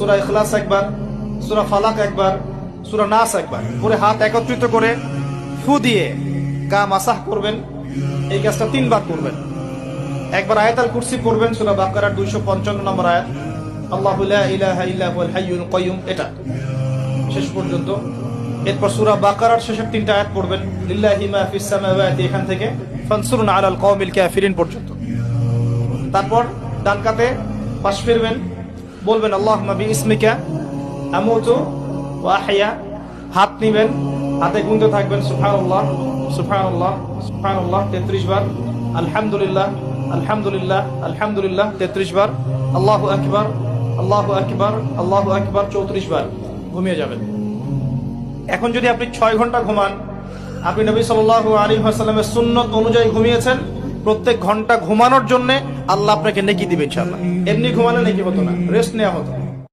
সূরা ইখলাস একবার, সূরা ফালাক একবার, সূরা নাস একবার করে হাত একত্রিত করে ফু দিয়ে গা মাসাহ করবেন। এই কাজটা 3 বার করবেন। একবার আয়াতুল কুরসি পড়বেন, সূরা বাকারার 255 নম্বর আয়াত, আল্লাহু লা ইলাহা ইল্লা হুয়াল হাইয়ুল কাইয়ুম, এটা শেষ পর্যন্ত। এরপর সূরা বাকারার শেষের 3টা আয়াত পড়বেন, লিল্লাহি মা ফিস সামাওয়াতি, এখান থেকে ফানসুরনা আলাল কওমিল কাফিরিন পর্যন্ত। তারপর ডান কাতে পাশ ফিরবেন, বলবেন আল্লাহুম্মা বিইসমিকা আমুতু ওয়া আহইয়া। হাত নিবেন, হাতে গুনতে থাকবেন সুবহানাল্লাহ সুবহানাল্লাহ সুবহানাল্লাহ 33 বার, আলহামদুলিল্লাহ আলহামদুলিল্লাহ আলহামদুলিল্লাহ 33 বার, আল্লাহু আকবার আল্লাহু আকবার আল্লাহু আকবার 34 বার। ঘুমিয়ে যাবেন। এখন যদি আপনি 6 ঘন্টা ঘুমান, আপনি নবী সাল্লাল্লাহু আলাইহি ওয়াসাল্লামের সুন্নত অনুযায়ী ঘুমিয়েছেন, প্রত্যেক ঘন্টা ঘুমানোর জন্য আল্লাহ আপনাকে নেকি দিবে ইনশাআল্লাহ। এমনি ঘুমালে নেকি হতো না, রেস্ট নেওয়া হতো।